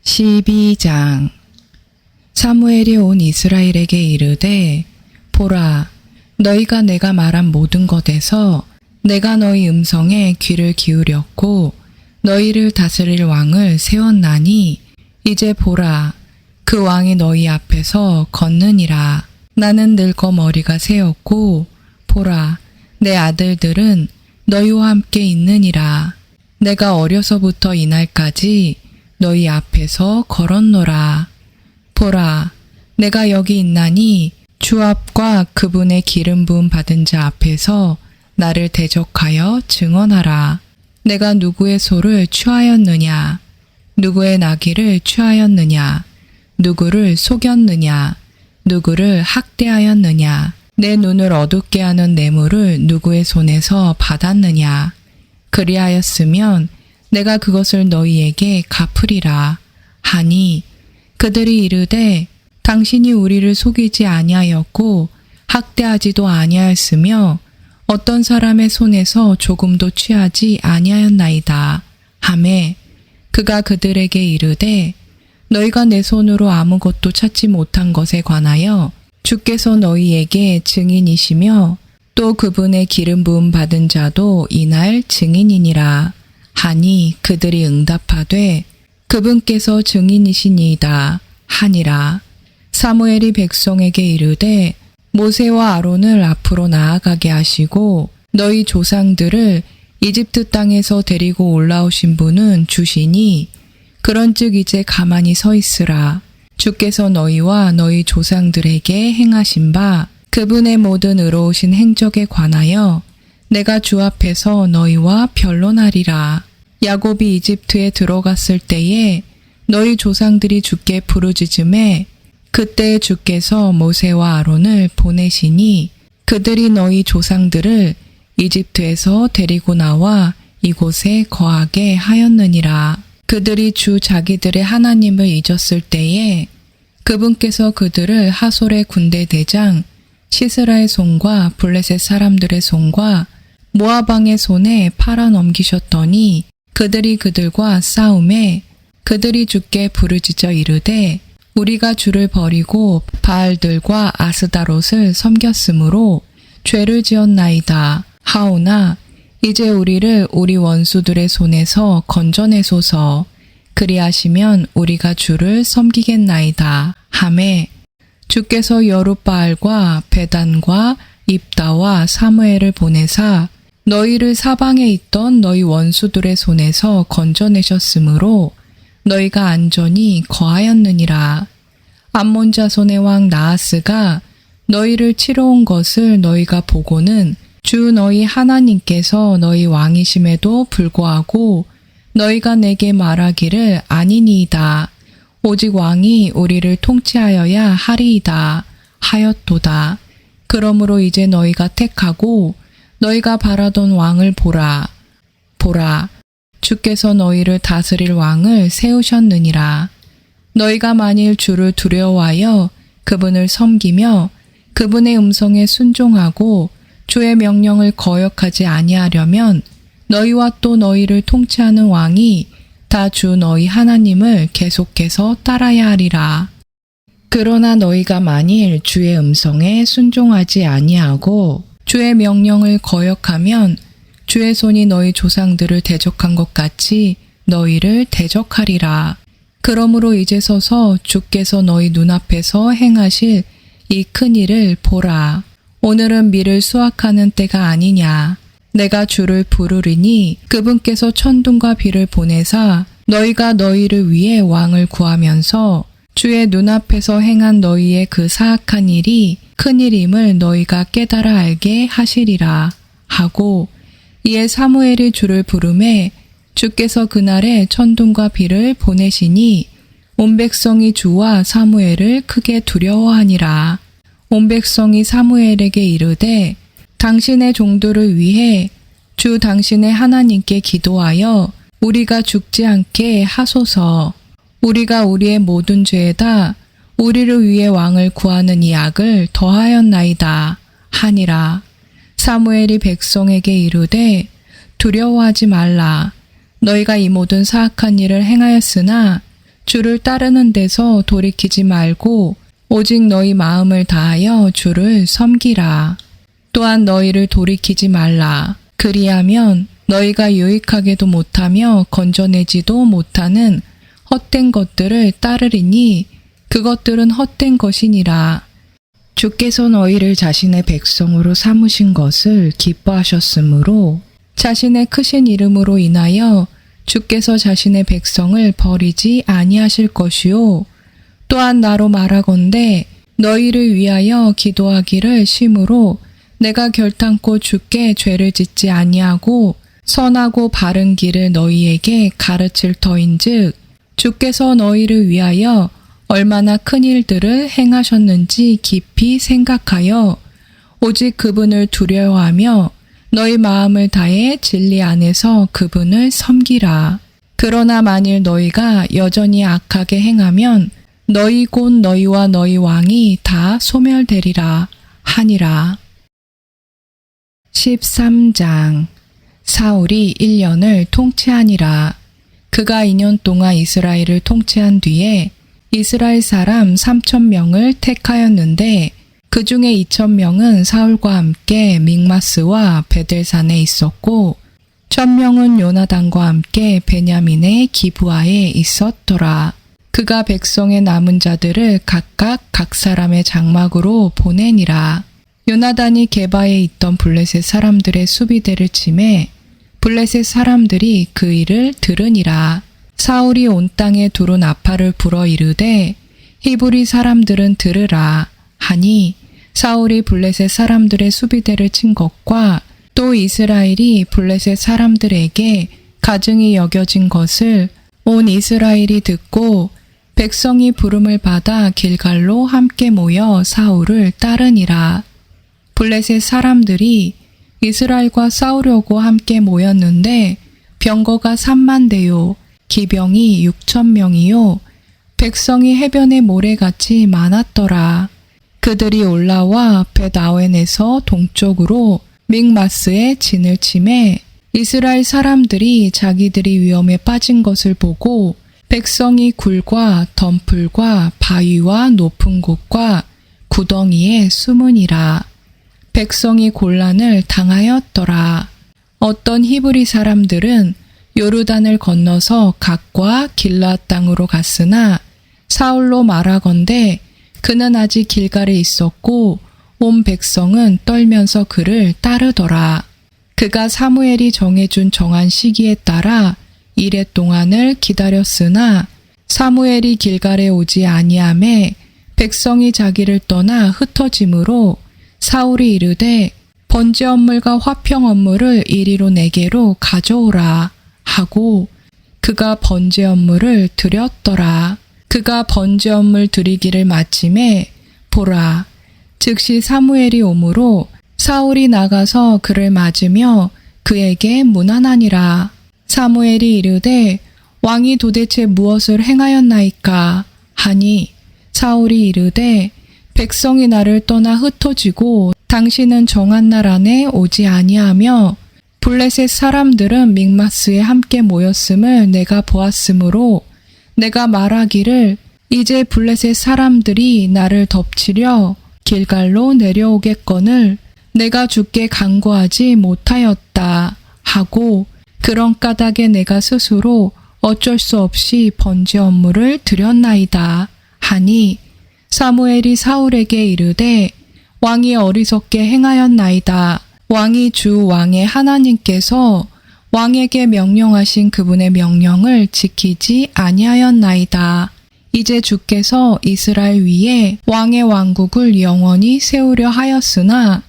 12장. 사무엘이 온 이스라엘에게 이르되 보라, 너희가 내가 말한 모든 것에서 내가 너희 음성에 귀를 기울였고 너희를 다스릴 왕을 세웠나니 이제 보라, 그 왕이 너희 앞에서 걷느니라. 나는 늙어 머리가 새었고 보라, 내 아들들은 너희와 함께 있느니라. 내가 어려서부터 이날까지 너희 앞에서 걸었노라. 보라, 내가 여기 있나니 주 앞과 그분의 기름 부음 받은 자 앞에서 나를 대적하여 증언하라. 내가 누구의 소를 취하였느냐? 누구의 나귀를 취하였느냐? 누구를 속였느냐? 누구를 학대하였느냐? 내 눈을 어둡게 하는 뇌물을 누구의 손에서 받았느냐? 그리하였으면 내가 그것을 너희에게 갚으리라 하니 그들이 이르되 당신이 우리를 속이지 아니하였고 학대하지도 아니하였으며 어떤 사람의 손에서 조금도 취하지 아니하였나이다 하매 그가 그들에게 이르되 너희가 내 손으로 아무것도 찾지 못한 것에 관하여 주께서 너희에게 증인이시며 또 그분의 기름 부음 받은 자도 이날 증인이니라 하니 그들이 응답하되 그분께서 증인이시니이다 하니라. 사무엘이 백성에게 이르되 모세와 아론을 앞으로 나아가게 하시고 너희 조상들을 이집트 땅에서 데리고 올라오신 분은 주시니 그런즉 이제 가만히 서 있으라. 주께서 너희와 너희 조상들에게 행하신 바 그분의 모든 의로우신 행적에 관하여 내가 주 앞에서 너희와 변론하리라. 야곱이 이집트에 들어갔을 때에 너희 조상들이 주께 부르짖음에 그때 주께서 모세와 아론을 보내시니 그들이 너희 조상들을 이집트에서 데리고 나와 이곳에 거하게 하였느니라. 그들이 주 자기들의 하나님을 잊었을 때에 그분께서 그들을 하솔의 군대 대장 시스라의 손과 블레셋 사람들의 손과 모압 왕의 손에 팔아 넘기셨더니 그들이 그들과 싸움에 그들이 주께 부르짖어 이르되 우리가 주를 버리고 바알들과 아스다롯을 섬겼으므로 죄를 지었나이다 하오나 이제 우리를 우리 원수들의 손에서 건져내소서. 그리하시면 우리가 주를 섬기겠나이다 하매 주께서 여룻바알과 베단과 입다와 사무엘을 보내사 너희를 사방에 있던 너희 원수들의 손에서 건져내셨으므로 너희가 안전히 거하였느니라. 암몬 자손의 왕 나하스가 너희를 치러 온 것을 너희가 보고는 주 너희 하나님께서 너희 왕이심에도 불구하고 너희가 내게 말하기를 아니니이다. 오직 왕이 우리를 통치하여야 하리이다 하였도다. 그러므로 이제 너희가 택하고 너희가 바라던 왕을 보라. 보라, 주께서 너희를 다스릴 왕을 세우셨느니라. 너희가 만일 주를 두려워하여 그분을 섬기며 그분의 음성에 순종하고 주의 명령을 거역하지 아니하려면 너희와 또 너희를 통치하는 왕이 다 주 너희 하나님을 계속해서 따라야 하리라. 그러나 너희가 만일 주의 음성에 순종하지 아니하고 주의 명령을 거역하면 주의 손이 너희 조상들을 대적한 것 같이 너희를 대적하리라. 그러므로 이제 서서 주께서 너희 눈앞에서 행하실 이 큰 일을 보라. 오늘은 밀을 수확하는 때가 아니냐. 내가 주를 부르리니 그분께서 천둥과 비를 보내사 너희가 너희를 위해 왕을 구하면서 주의 눈앞에서 행한 너희의 그 사악한 일이 큰일임을 너희가 깨달아 알게 하시리라 하고 이에 사무엘이 주를 부르매 주께서 그날에 천둥과 비를 보내시니 온 백성이 주와 사무엘을 크게 두려워하니라. 온 백성이 사무엘에게 이르되 당신의 종들을 위해 주 당신의 하나님께 기도하여 우리가 죽지 않게 하소서. 우리가 우리의 모든 죄에다 우리를 위해 왕을 구하는 이 악을 더하였나이다 하니라. 사무엘이 백성에게 이르되 두려워하지 말라. 너희가 이 모든 사악한 일을 행하였으나 주를 따르는 데서 돌이키지 말고 오직 너희 마음을 다하여 주를 섬기라. 또한 너희를 돌이키지 말라. 그리하면 너희가 유익하게도 못하며 건져내지도 못하는 헛된 것들을 따르리니 그것들은 헛된 것이니라. 주께서 너희를 자신의 백성으로 삼으신 것을 기뻐하셨으므로 자신의 크신 이름으로 인하여 주께서 자신의 백성을 버리지 아니하실 것이요. 또한 나로 말하건대 너희를 위하여 기도하기를 심으로 내가 결탄코 주께 죄를 짓지 아니하고 선하고 바른 길을 너희에게 가르칠 터인즉 주께서 너희를 위하여 얼마나 큰 일들을 행하셨는지 깊이 생각하여 오직 그분을 두려워하며 너희 마음을 다해 진리 안에서 그분을 섬기라. 그러나 만일 너희가 여전히 악하게 행하면 너희 곧 너희와 너희 왕이 다 소멸되리라 하니라. 13장 사울이 1년을 통치하니라. 그가 2년 동안 이스라엘을 통치한 뒤에 이스라엘 사람 3,000명을 택하였는데 그 중에 2,000명은 사울과 함께 믹마스와 베델산에 있었고 1,000명은 요나단과 함께 베냐민의 기브아에 있었더라. 그가 백성의 남은 자들을 각각 각 사람의 장막으로 보내니라. 요나단이 게바에 있던 블레셋 사람들의 수비대를 치매 블레셋 사람들이 그 일을 들으니라. 사울이 온 땅에 두루 나팔을 불어 이르되 히브리 사람들은 들으라 하니 사울이 블레셋 사람들의 수비대를 친 것과 또 이스라엘이 블레셋 사람들에게 가증이 여겨진 것을 온 이스라엘이 듣고 백성이 부름을 받아 길갈로 함께 모여 사울을 따르니라. 블레셋 사람들이 이스라엘과 싸우려고 함께 모였는데 병거가 3만 대요 기병이 6,000명이요 백성이 해변의 모래같이 많았더라. 그들이 올라와 벳아웬에서 동쪽으로 믹마스에 진을 치매 이스라엘 사람들이 자기들이 위험에 빠진 것을 보고 백성이 굴과 덤불과 바위와 높은 곳과 구덩이에 숨으니라. 백성이 곤란을 당하였더라. 어떤 히브리 사람들은 요르단을 건너서 갓과 길앗 땅으로 갔으나 사울로 말하건대 그는 아직 길갈에 있었고 온 백성은 떨면서 그를 따르더라. 그가 사무엘이 정해준 정한 시기에 따라 이레 동안을 기다렸으나 사무엘이 길갈에 오지 아니하매 백성이 자기를 떠나 흩어짐으로 사울이 이르되 번제 언물과 화평 언물을 이리로 내게로 가져오라 하고 그가 번제 언물을 드렸더라. 그가 번제 언물 드리기를 마침에 보라 즉시 사무엘이 오므로 사울이 나가서 그를 맞으며 그에게 문안하니라. 사무엘이 이르되 왕이 도대체 무엇을 행하였나이까 하니 사울이 이르되 백성이 나를 떠나 흩어지고 당신은 정한 날 안에 오지 아니하며 블레셋 사람들은 믹마스에 함께 모였음을 내가 보았으므로 내가 말하기를 이제 블레셋 사람들이 나를 덮치려 길갈로 내려오겠거늘 내가 주께 간구하지 못하였다 하고 그런 까닭에 내가 스스로 어쩔 수 없이 번제 언물을 드렸나이다 하니 사무엘이 사울에게 이르되 왕이 어리석게 행하였나이다. 왕이 주 왕의 하나님께서 왕에게 명령하신 그분의 명령을 지키지 아니하였나이다. 이제 주께서 이스라엘 위에 왕의 왕국을 영원히 세우려 하였으나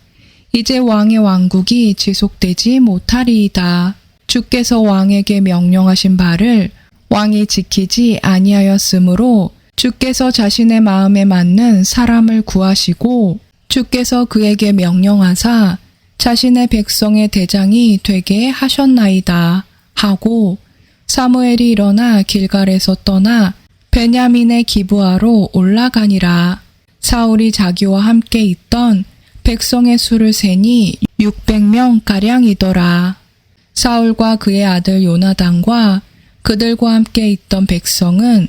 이제 왕의 왕국이 지속되지 못하리이다. 주께서 왕에게 명령하신 바를 왕이 지키지 아니하였으므로 주께서 자신의 마음에 맞는 사람을 구하시고 주께서 그에게 명령하사 자신의 백성의 대장이 되게 하셨나이다 하고 사무엘이 일어나 길갈에서 떠나 베냐민의 기브아로 올라가니라. 사울이 자기와 함께 있던 백성의 수를 세니 600명가량이더라. 사울과 그의 아들 요나단과 그들과 함께 있던 백성은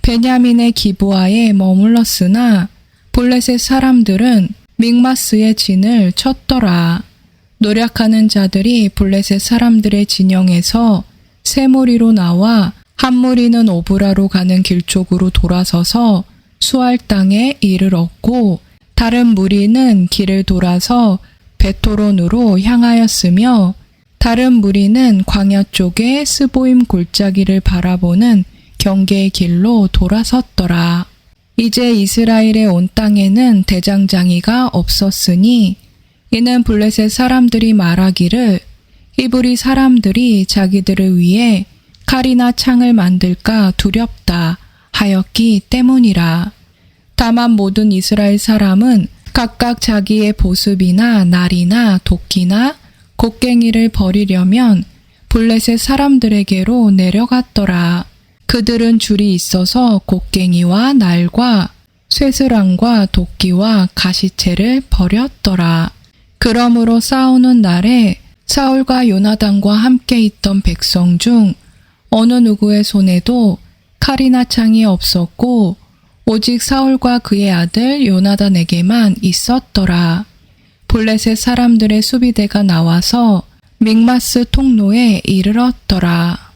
베냐민의 기브아에 머물렀으나 블레셋 사람들은 믹마스의 진을 쳤더라. 노력하는 자들이 블레셋 사람들의 진영에서 세 무리로 나와 한 무리는 오브라로 가는 길 쪽으로 돌아서서 수알 땅에 이르렀고 다른 무리는 길을 돌아서 베토론으로 향하였으며 다른 무리는 광야 쪽에 스보임 골짜기를 바라보는 경계의 길로 돌아섰더라. 이제 이스라엘의 온 땅에는 대장장이가 없었으니 이는 블레셋 사람들이 말하기를 히브리 사람들이 자기들을 위해 칼이나 창을 만들까 두렵다 하였기 때문이라. 다만 모든 이스라엘 사람은 각각 자기의 보습이나 날이나 도끼나 곡괭이를 버리려면 블레셋 사람들에게로 내려갔더라. 그들은 줄이 있어서 곡괭이와 날과 쇠스랑과 도끼와 가시채를 버렸더라. 그러므로 싸우는 날에 사울과 요나단과 함께 있던 백성 중 어느 누구의 손에도 칼이나 창이 없었고 오직 사울과 그의 아들 요나단에게만 있었더라. 블레셋 사람들의 수비대가 나와서 믹마스 통로에 이르렀더라.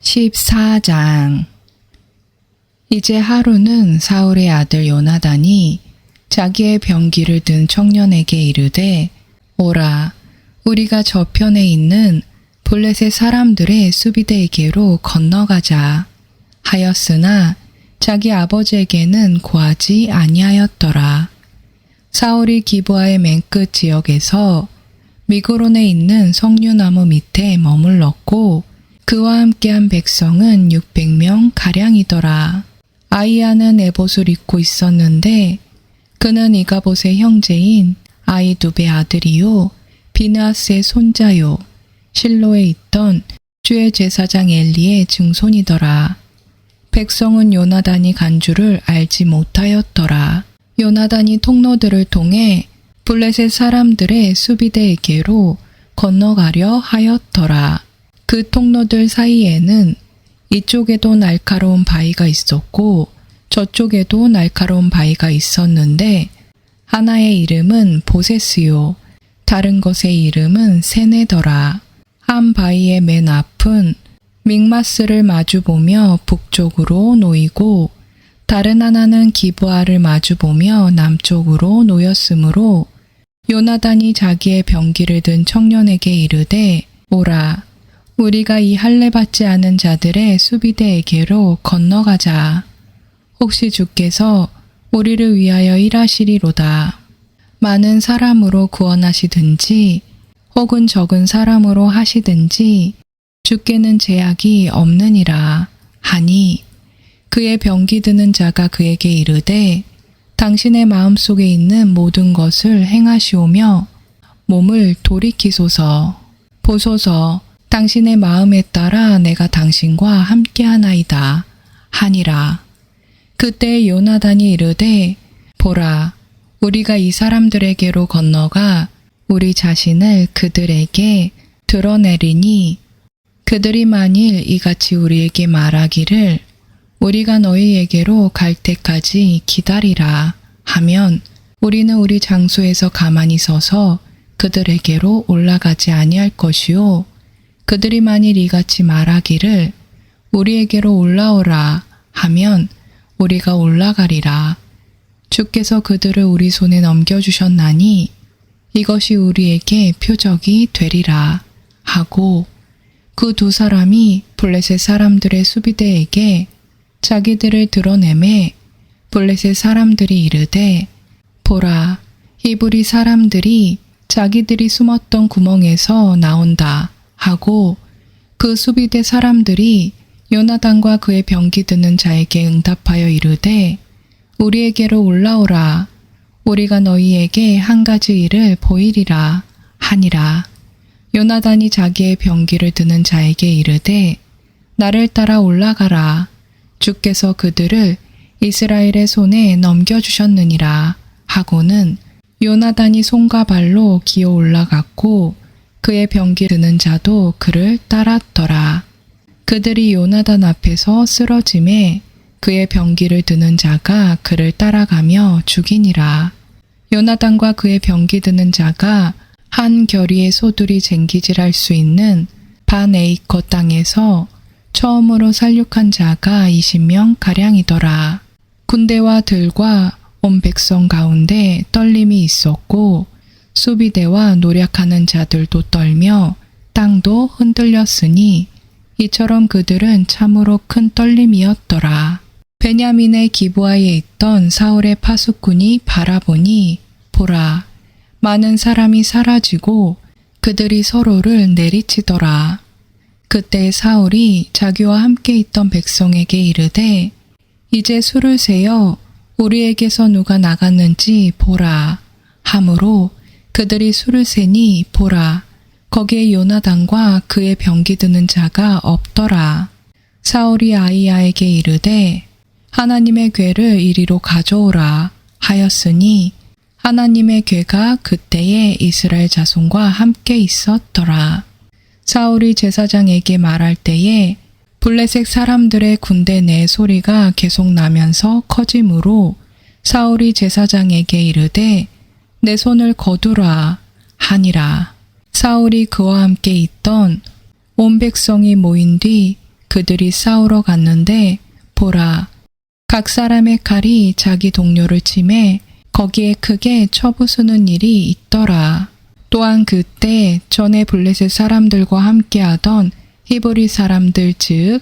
14장. 이제 하루는 사울의 아들 요나단이 자기의 병기를 든 청년에게 이르되 오라 우리가 저편에 있는 블레셋 사람들의 수비대에게로 건너가자 하였으나 자기 아버지에게는 고하지 아니하였더라. 사울이 기브아의 맨 끝 지역에서 미그론에 있는 석류나무 밑에 머물렀고 그와 함께한 백성은 600명 가량이더라. 아이야는 에봇을 입고 있었는데 그는 이가봇의 형제인 아이두베 아들이요 비느하스의 손자요 실로에 있던 주의 제사장 엘리의 증손이더라. 백성은 요나단이 간 줄을 알지 못하였더라. 요나단이 통로들을 통해 블레셋 사람들의 수비대에게로 건너가려 하였더라. 그 통로들 사이에는 이쪽에도 날카로운 바위가 있었고 저쪽에도 날카로운 바위가 있었는데 하나의 이름은 보세스요 다른 것의 이름은 세네더라. 한 바위의 맨 앞은 믹마스를 마주보며 북쪽으로 놓이고 다른 하나는 기브아를 마주보며 남쪽으로 놓였으므로 요나단이 자기의 병기를 든 청년에게 이르되 오라 우리가 이 할례 받지 않은 자들의 수비대에게로 건너가자. 혹시 주께서 우리를 위하여 일하시리로다. 많은 사람으로 구원하시든지 혹은 적은 사람으로 하시든지 주께는 제약이 없느니라 하니 그의 병기 드는 자가 그에게 이르되 당신의 마음속에 있는 모든 것을 행하시오며 몸을 돌이키소서. 보소서 당신의 마음에 따라 내가 당신과 함께하나이다 하니라. 그때 요나단이 이르되 보라 우리가 이 사람들에게로 건너가 우리 자신을 그들에게 드러내리니 그들이 만일 이같이 우리에게 말하기를 우리가 너희에게로 갈 때까지 기다리라 하면 우리는 우리 장소에서 가만히 서서 그들에게로 올라가지 아니할 것이요 그들이 만일 이같이 말하기를 우리에게로 올라오라 하면 우리가 올라가리라. 주께서 그들을 우리 손에 넘겨주셨나니 이것이 우리에게 표적이 되리라 하고 그 두 사람이 블레셋 사람들의 수비대에게 자기들을 드러내매 블레셋 사람들이 이르되 보라 히브리 사람들이 자기들이 숨었던 구멍에서 나온다 하고 그 수비대 사람들이 요나단과 그의 병기 드는 자에게 응답하여 이르되 우리에게로 올라오라 우리가 너희에게 한 가지 일을 보이리라 하니라. 요나단이 자기의 병기를 드는 자에게 이르되 나를 따라 올라가라 주께서 그들을 이스라엘의 손에 넘겨주셨느니라 하고는 요나단이 손과 발로 기어 올라갔고 그의 병기 드는 자도 그를 따랐더라. 그들이 요나단 앞에서 쓰러짐에 그의 병기를 드는 자가 그를 따라가며 죽이니라. 요나단과 그의 병기 드는 자가 한 결의의 소들이 쟁기질할 수 있는 반에이커 땅에서 처음으로 살육한 자가 20명 가량이더라. 군대와 들과 온 백성 가운데 떨림이 있었고 수비대와 노략하는 자들도 떨며 땅도 흔들렸으니 이처럼 그들은 참으로 큰 떨림이었더라. 베냐민의 기브아에 있던 사울의 파수꾼이 바라보니 보라, 많은 사람이 사라지고 그들이 서로를 내리치더라. 그때 사울이 자기와 함께 있던 백성에게 이르되 이제 수를 세어 우리에게서 누가 나갔는지 보라 하므로 그들이 수를 세니 보라, 거기에 요나단과 그의 병기 드는 자가 없더라. 사울이 아히야에게 이르되 하나님의 궤를 이리로 가져오라 하였으니 하나님의 궤가 그때에 이스라엘 자손과 함께 있었더라. 사울이 제사장에게 말할 때에 블레셋 사람들의 군대 내 소리가 계속 나면서 커지므로 사울이 제사장에게 이르되 내 손을 거두라 하니라. 사울이 그와 함께 있던 온 백성이 모인 뒤 그들이 싸우러 갔는데 보라, 각 사람의 칼이 자기 동료를 치매 거기에 크게 쳐부수는 일이 있더라. 또한 그때 전에 블레셋 사람들과 함께하던 히브리 사람들 즉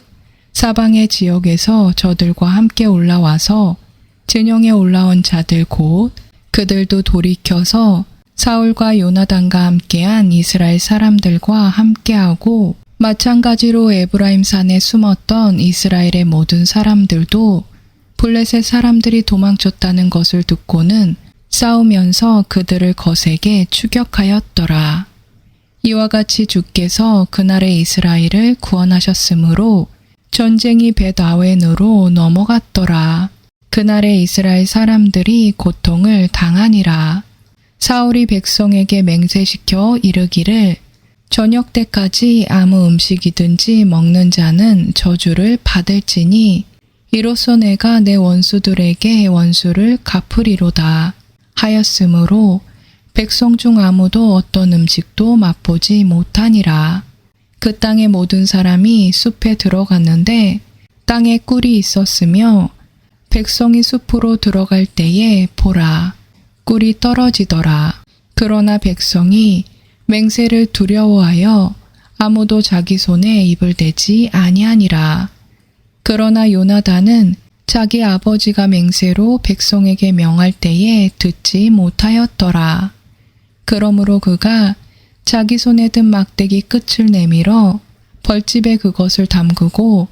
사방의 지역에서 저들과 함께 올라와서 진영에 올라온 자들 곧 그들도 돌이켜서 사울과 요나단과 함께한 이스라엘 사람들과 함께하고 마찬가지로 에브라임 산에 숨었던 이스라엘의 모든 사람들도 블레셋 사람들이 도망쳤다는 것을 듣고는 싸우면서 그들을 거세게 추격하였더라. 이와 같이 주께서 그날의 이스라엘을 구원하셨으므로 전쟁이 벳아웬으로 넘어갔더라. 그날의 이스라엘 사람들이 고통을 당하니라. 사울이 백성에게 맹세시켜 이르기를 저녁 때까지 아무 음식이든지 먹는 자는 저주를 받을지니 이로써 내가 내 원수들에게 원수를 갚으리로다 하였으므로 백성 중 아무도 어떤 음식도 맛보지 못하니라. 그 땅의 모든 사람이 숲에 들어갔는데 땅에 꿀이 있었으며 백성이 숲으로 들어갈 때에 보라, 꿀이 떨어지더라. 그러나 백성이 맹세를 두려워하여 아무도 자기 손에 입을 대지 아니하니라. 그러나 요나단은 자기 아버지가 맹세로 백성에게 명할 때에 듣지 못하였더라. 그러므로 그가 자기 손에 든 막대기 끝을 내밀어 벌집에 그것을 담그고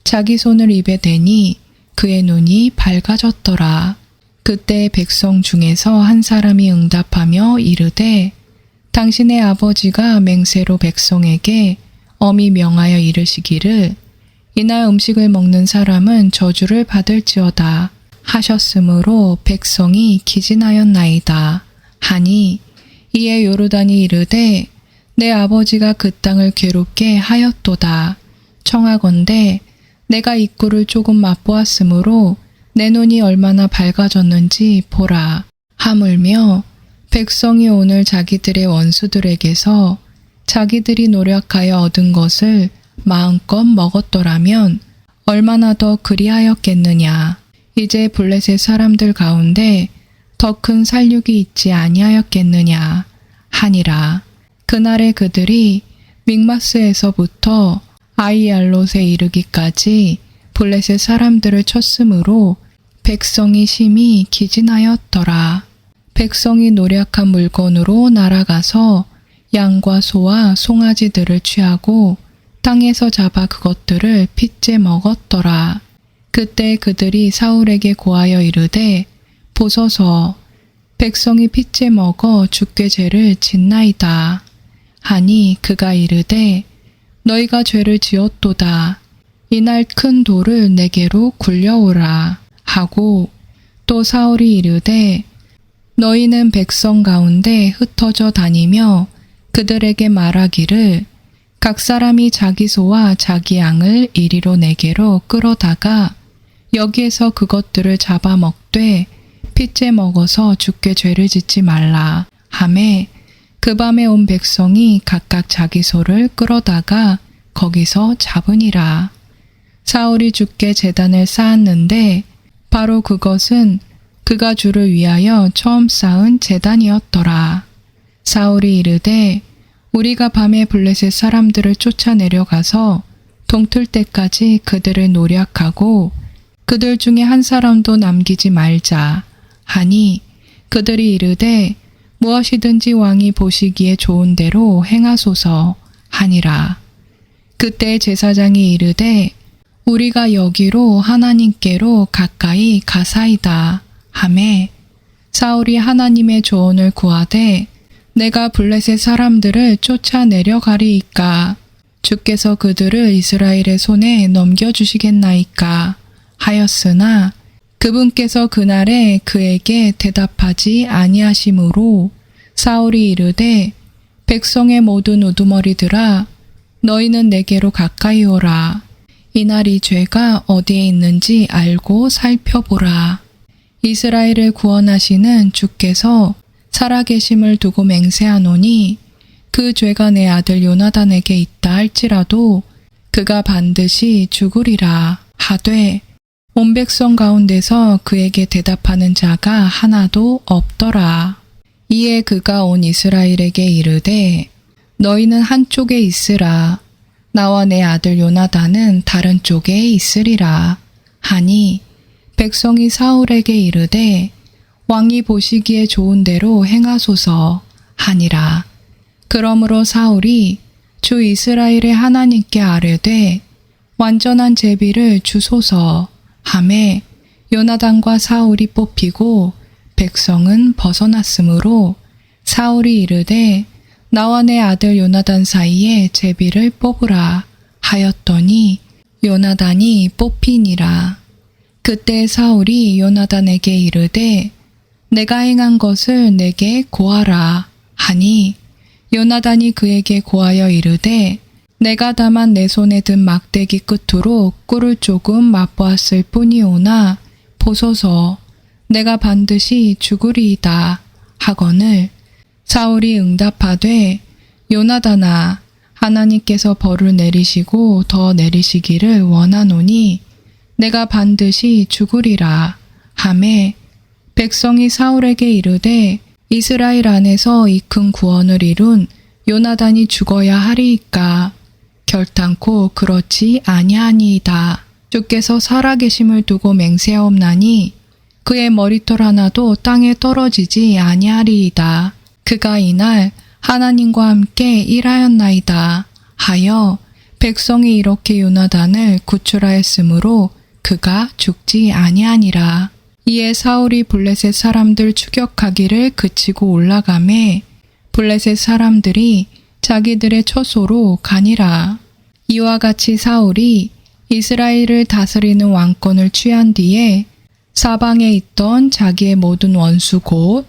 자기 손을 입에 대니 그의 눈이 밝아졌더라. 그때 백성 중에서 한 사람이 응답하며 이르되 당신의 아버지가 맹세로 백성에게 엄히 명하여 이르시기를 이날 음식을 먹는 사람은 저주를 받을지어다 하셨으므로 백성이 기진하였나이다 하니 이에 요르단이 이르되 내 아버지가 그 땅을 괴롭게 하였도다. 청하건대 내가 이 꿀을 조금 맛보았으므로 내 눈이 얼마나 밝아졌는지 보라 하물며 백성이 오늘 자기들의 원수들에게서 자기들이 노력하여 얻은 것을 마음껏 먹었더라면 얼마나 더 그리하였겠느냐. 이제 블레셋 사람들 가운데 더 큰 살육이 있지 아니하였겠느냐 하니라. 그날에 그들이 믹마스에서부터 아이알롯에 이르기까지 블레셋 사람들을 쳤으므로 백성이 심히 기진하였더라. 백성이 노력한 물건으로 날아가서 양과 소와 송아지들을 취하고 땅에서 잡아 그것들을 핏째 먹었더라. 그때 그들이 사울에게 고하여 이르되 보소서 백성이 핏째 먹어 주께 죄를 짓나이다 하니 그가 이르되 너희가 죄를 지었도다. 이날 큰 돌을 내게로 굴려오라 하고 또 사울이 이르되 너희는 백성 가운데 흩어져 다니며 그들에게 말하기를 각 사람이 자기 소와 자기 양을 이리로 내게로 끌어다가 여기에서 그것들을 잡아먹되 핏째 먹어서 죽게 죄를 짓지 말라 하매 그 밤에 온 백성이 각각 자기 소를 끌어다가 거기서 잡으니라. 사울이 주께 제단을 쌓았는데 바로 그것은 그가 주를 위하여 처음 쌓은 제단이었더라. 사울이 이르되 우리가 밤에 블레셋 사람들을 쫓아내려가서 동틀 때까지 그들을 노략하고 그들 중에 한 사람도 남기지 말자 하니 그들이 이르되 무엇이든지 왕이 보시기에 좋은 대로 행하소서 하니라. 그때 제사장이 이르되 우리가 여기로 하나님께로 가까이 가사이다 하매 사울이 하나님의 조언을 구하되 내가 블레셋 사람들을 쫓아내려가리이까 주께서 그들을 이스라엘의 손에 넘겨주시겠나이까 하였으나 그분께서 그날에 그에게 대답하지 아니하심으로 사울이 이르되 백성의 모든 우두머리들아 너희는 내게로 가까이 오라. 이날 이 죄가 어디에 있는지 알고 살펴보라. 이스라엘을 구원하시는 주께서 살아계심을 두고 맹세하노니 그 죄가 내 아들 요나단에게 있다 할지라도 그가 반드시 죽으리라 하되 온 백성 가운데서 그에게 대답하는 자가 하나도 없더라. 이에 그가 온 이스라엘에게 이르되 너희는 한쪽에 있으라. 나와 내 아들 요나단은 다른 쪽에 있으리라 하니 백성이 사울에게 이르되 왕이 보시기에 좋은 대로 행하소서 하니라. 그러므로 사울이 주 이스라엘의 하나님께 아뢰되 완전한 제비를 주소서 하매 요나단과 사울이 뽑히고 백성은 벗어났으므로 사울이 이르되 나와 내 아들 요나단 사이에 제비를 뽑으라 하였더니 요나단이 뽑히니라. 그때 사울이 요나단에게 이르되 내가 행한 것을 내게 고하라 하니 요나단이 그에게 고하여 이르되 내가 다만 내 손에 든 막대기 끝으로 꿀을 조금 맛보았을 뿐이오나 보소서 내가 반드시 죽으리이다 하거늘 사울이 응답하되 요나단아 하나님께서 벌을 내리시고 더 내리시기를 원하노니 내가 반드시 죽으리라 하매 백성이 사울에게 이르되 이스라엘 안에서 이 큰 구원을 이룬 요나단이 죽어야 하리이까 결탄코 그렇지 아니하니이다. 주께서 살아계심을 두고 맹세하옵나니 그의 머리털 하나도 땅에 떨어지지 아니하리이다. 그가 이날 하나님과 함께 일하였나이다 하여 백성이 이렇게 요나단을 구출하였으므로 그가 죽지 아니하니라. 이에 사울이 블레셋 사람들 추격하기를 그치고 올라가매 블레셋 사람들이 자기들의 처소로 가니라. 이와 같이 사울이 이스라엘을 다스리는 왕권을 취한 뒤에 사방에 있던 자기의 모든 원수 곧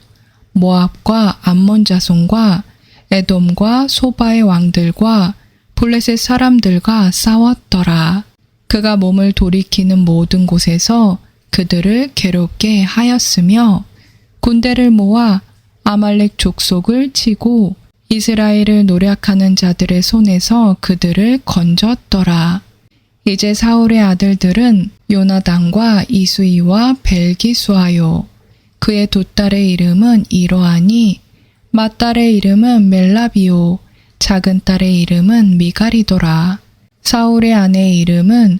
모압과 암몬 자손과 에돔과 소바의 왕들과 블레셋 사람들과 싸웠더라. 그가 몸을 돌이키는 모든 곳에서 그들을 괴롭게 하였으며 군대를 모아 아말렉 족속을 치고 이스라엘을 노략하는 자들의 손에서 그들을 건졌더라. 이제 사울의 아들들은 요나단과 이수이와 벨기수하요. 그의 두 딸의 이름은 이러하니 맏딸의 이름은 멜라비요. 작은 딸의 이름은 미갈이더라. 사울의 아내의 이름은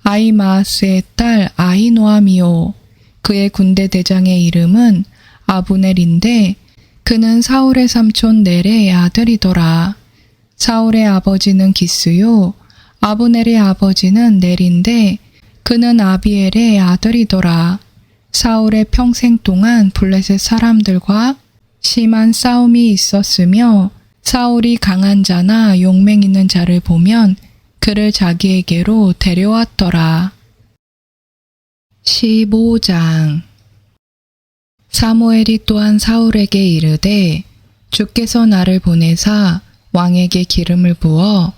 아히마아스의 딸 아히노아미요. 그의 군대 대장의 이름은 아브넬인데 그는 사울의 삼촌 넬의 아들이더라. 사울의 아버지는 기스요. 아브넬의 아버지는 넬인데 그는 아비엘의 아들이더라. 사울의 평생 동안 블레셋 사람들과 심한 싸움이 있었으며 사울이 강한 자나 용맹 있는 자를 보면 그를 자기에게로 데려왔더라. 15장 사무엘이 또한 사울에게 이르되 주께서 나를 보내사 왕에게 기름을 부어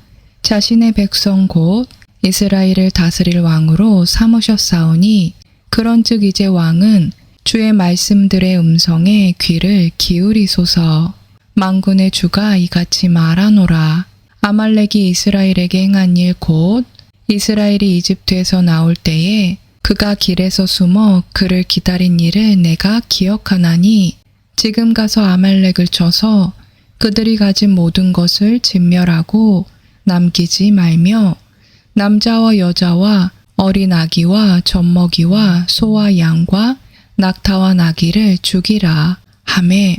자신의 백성 곧 이스라엘을 다스릴 왕으로 삼으셨사오니 그런즉 이제 왕은 주의 말씀들의 음성에 귀를 기울이소서. 만군의 주가 이같이 말하노라. 아말렉이 이스라엘에게 행한 일 곧 이스라엘이 이집트에서 나올 때에 그가 길에서 숨어 그를 기다린 일을 내가 기억하나니 지금 가서 아말렉을 쳐서 그들이 가진 모든 것을 진멸하고 남기지 말며 남자와 여자와 어린 아기와 젖먹이와 소와 양과 낙타와 나귀를 죽이라 하매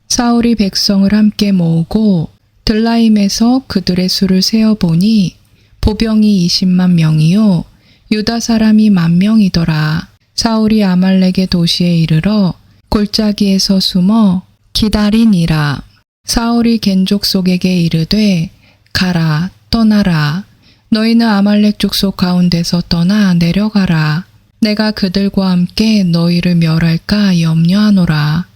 사울이 백성을 함께 모으고 들라임에서 그들의 수를 세어보니 보병이 20만 명이요 유다 사람이 10,000명이더라. 사울이 아말렉의 도시에 이르러 골짜기에서 숨어 기다리니라. 사울이 겐족 속에게 이르되 가라 떠나라. 너희는 아말렉 족속 가운데서 떠나 내려가라. 내가 그들과 함께 너희를 멸할까 염려하노라.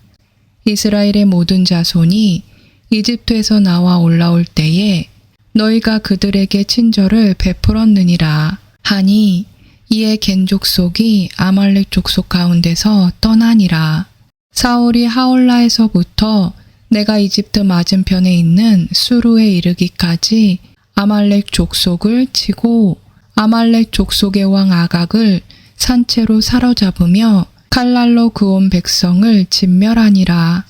이스라엘의 모든 자손이 이집트에서 나와 올라올 때에 너희가 그들에게 친절을 베풀었느니라 하니 이에 겐 족속이 아말렉 족속 가운데서 떠나니라. 사울이 하올라에서부터 내가 이집트 맞은편에 있는 수루에 이르기까지 아말렉 족속을 치고 아말렉 족속의 왕 아각을 산채로 사로잡으며 칼날로 그 온 백성을 진멸하니라.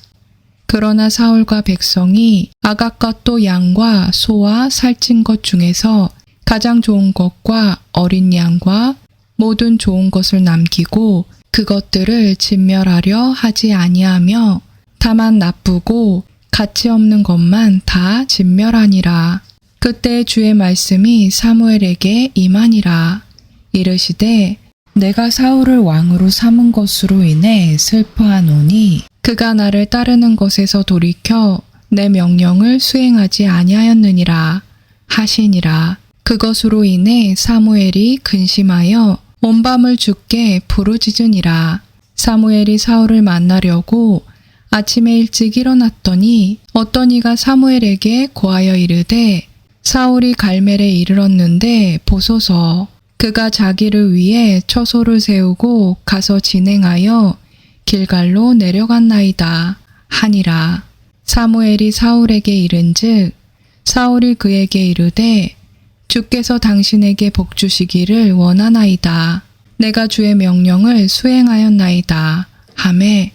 그러나 사울과 백성이 아각과 또 양과 소와 살찐 것 중에서 가장 좋은 것과 어린 양과 모든 좋은 것을 남기고 그것들을 진멸하려 하지 아니하며 다만 나쁘고 가치 없는 것만 다 진멸하니라. 그때 주의 말씀이 사무엘에게 임하니라. 이르시되 내가 사울을 왕으로 삼은 것으로 인해 슬퍼하노니 그가 나를 따르는 것에서 돌이켜 내 명령을 수행하지 아니하였느니라 하시니라. 그것으로 인해 사무엘이 근심하여 온 밤을 주께 부르짖으니라. 사무엘이 사울을 만나려고 아침에 일찍 일어났더니 어떤 이가 사무엘에게 고하여 이르되 사울이 갈멜에 이르렀는데 보소서. 그가 자기를 위해 처소를 세우고 가서 진행하여 길갈로 내려갔나이다 하니라. 사무엘이 사울에게 이른즉 사울이 그에게 이르되 주께서 당신에게 복 주시기를 원하나이다. 내가 주의 명령을 수행하였나이다 하매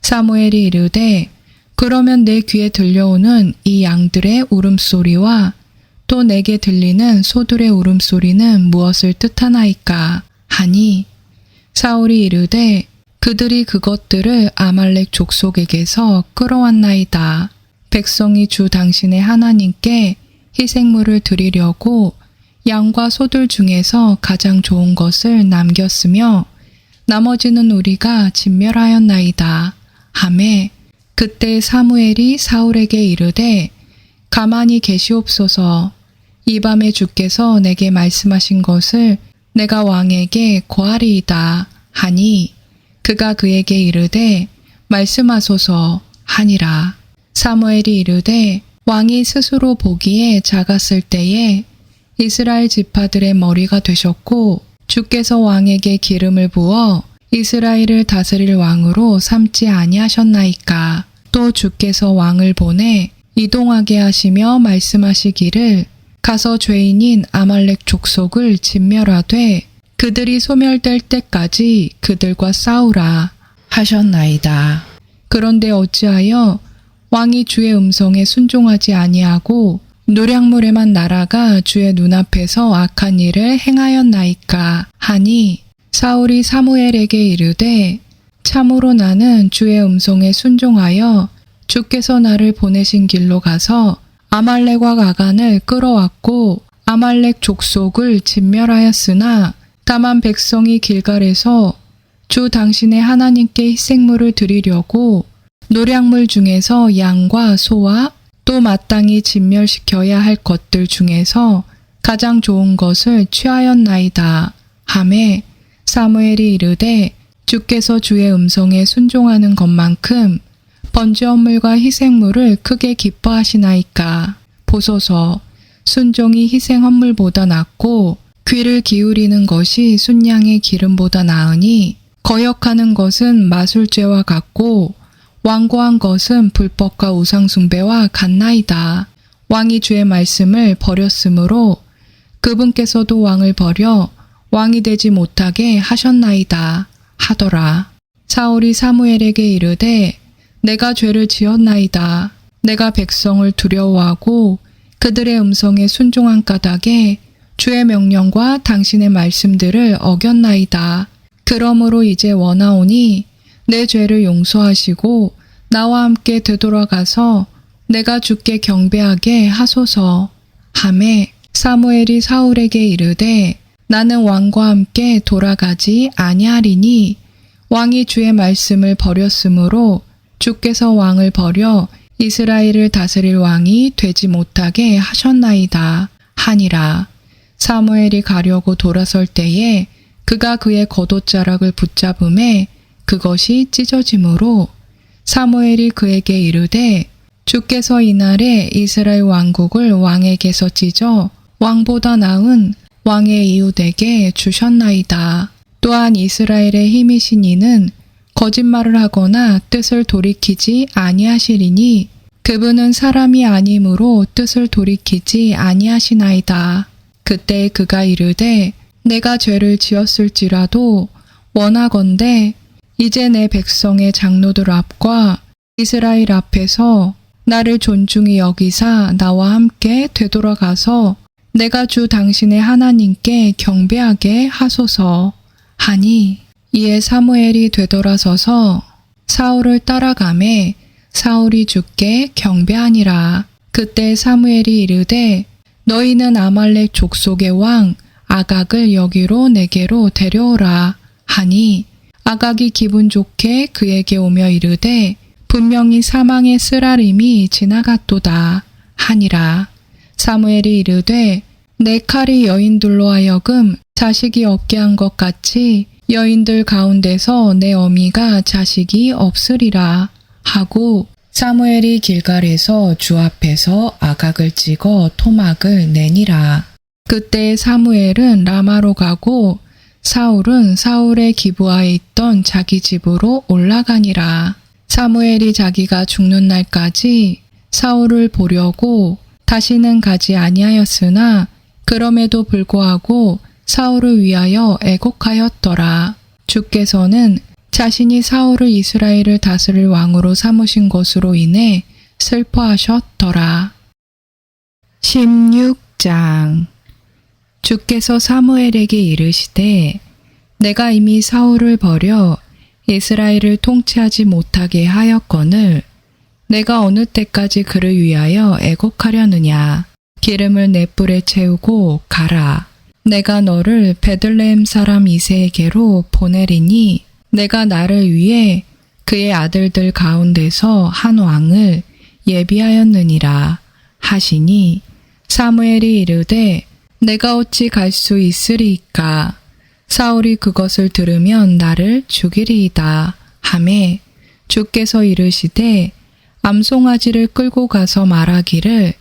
사무엘이 이르되 그러면 내 귀에 들려오는 이 양들의 울음소리와 또 내게 들리는 소들의 울음소리는 무엇을 뜻하나이까 하니 사울이 이르되 그들이 그것들을 아말렉 족속에게서 끌어왔나이다. 백성이 주 당신의 하나님께 희생물을 드리려고 양과 소들 중에서 가장 좋은 것을 남겼으며 나머지는 우리가 진멸하였나이다 하매 그때 사무엘이 사울에게 이르되 가만히 계시옵소서. 이 밤에 주께서 내게 말씀하신 것을 내가 왕에게 고하리이다 하니 그가 그에게 이르되 말씀하소서 하니라. 사무엘이 이르되 왕이 스스로 보기에 작았을 때에 이스라엘 지파들의 머리가 되셨고 주께서 왕에게 기름을 부어 이스라엘을 다스릴 왕으로 삼지 아니하셨나이까. 또 주께서 왕을 보내 이동하게 하시며 말씀하시기를 가서 죄인인 아말렉 족속을 진멸하되 그들이 소멸될 때까지 그들과 싸우라 하셨나이다. 그런데 어찌하여 왕이 주의 음성에 순종하지 아니하고 노략물에만 날아가 주의 눈앞에서 악한 일을 행하였나이까 하니 사울이 사무엘에게 이르되 참으로 나는 주의 음성에 순종하여 주께서 나를 보내신 길로 가서 아말렉과 가간을 끌어왔고 아말렉 족속을 진멸하였으나 다만 백성이 길갈에서 주 당신의 하나님께 희생물을 드리려고 노략물 중에서 양과 소와 또 마땅히 진멸시켜야 할 것들 중에서 가장 좋은 것을 취하였나이다 하매 사무엘이 이르되 주께서 주의 음성에 순종하는 것만큼 번제물과 희생물을 크게 기뻐하시나이까. 보소서. 순종이 희생 헌물보다 낫고 귀를 기울이는 것이 순양의 기름보다 나으니 거역하는 것은 마술죄와 같고 완고한 것은 불법과 우상숭배와 같나이다. 왕이 주의 말씀을 버렸으므로 그분께서도 왕을 버려 왕이 되지 못하게 하셨나이다 하더라. 사울이 사무엘에게 이르되 내가 죄를 지었나이다. 내가 백성을 두려워하고 그들의 음성에 순종한 까닭에 주의 명령과 당신의 말씀들을 어겼나이다. 그러므로 이제 원하오니 내 죄를 용서하시고 나와 함께 되돌아가서 내가 주께 경배하게 하소서 하매 사무엘이 사울에게 이르되 나는 왕과 함께 돌아가지 아니하리니 왕이 주의 말씀을 버렸으므로 주께서 왕을 버려 이스라엘을 다스릴 왕이 되지 못하게 하셨나이다 하니라. 사무엘이 가려고 돌아설 때에 그가 그의 겉옷자락을 붙잡음에 그것이 찢어지므로 사무엘이 그에게 이르되 주께서 이날에 이스라엘 왕국을 왕에게서 찢어 왕보다 나은 왕의 이웃에게 주셨나이다. 또한 이스라엘의 힘이신 이는 거짓말을 하거나 뜻을 돌이키지 아니하시리니 그분은 사람이 아니므로 뜻을 돌이키지 아니하시나이다. 그때 그가 이르되 내가 죄를 지었을지라도 원하건대 이제 내 백성의 장로들 앞과 이스라엘 앞에서 나를 존중히 여기사 나와 함께 되돌아가서 내가 주 당신의 하나님께 경배하게 하소서 하니 이에 사무엘이 되돌아서서 사울을 따라가매 사울이 주께 경배하니라. 그때 사무엘이 이르되 너희는 아말렉 족속의 왕 아각을 여기로 내게로 데려오라 하니 아각이 기분 좋게 그에게 오며 이르되 분명히 사망의 쓰라림이 지나갔도다 하니라. 사무엘이 이르되 내 칼이 여인들로 하여금 자식이 없게 한 것 같이 여인들 가운데서 내 어미가 자식이 없으리라 하고 사무엘이 길갈에서 주 앞에서 아각을 찍어 토막을 내니라. 그때 사무엘은 라마로 가고 사울은 사울의 기브아에 있던 자기 집으로 올라가니라. 사무엘이 자기가 죽는 날까지 사울을 보려고 다시는 가지 아니하였으나 그럼에도 불구하고 사울을 위하여 애곡하였더라. 주께서는 자신이 사울을 이스라엘을 다스릴 왕으로 삼으신 것으로 인해 슬퍼하셨더라. 16장 주께서 사무엘에게 이르시되 내가 이미 사울을 버려 이스라엘을 통치하지 못하게 하였거늘 내가 어느 때까지 그를 위하여 애곡하려느냐. 기름을 내 뿔에 채우고 가라. 내가 너를 베들레헴 사람 이새에게로 보내리니 내가 나를 위해 그의 아들들 가운데서 한 왕을 예비하였느니라 하시니 사무엘이 이르되 내가 어찌 갈 수 있으리이까. 사울이 그것을 들으면 나를 죽이리이다 하매 주께서 이르시되 암송아지를 끌고 가서 말하기를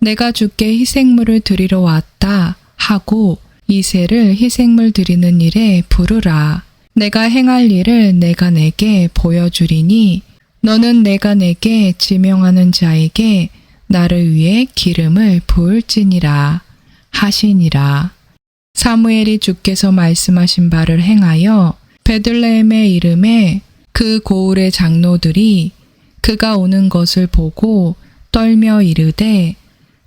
내가 주께 희생물을 드리러 왔다 하고 이새를 희생물 드리는 일에 부르라. 내가 행할 일을 내가 내게 보여주리니 너는 내가 내게 지명하는 자에게 나를 위해 기름을 부을지니라 하시니라. 사무엘이 주께서 말씀하신 바를 행하여 베들레헴의 이름에 그 고을의 장로들이 그가 오는 것을 보고 떨며 이르되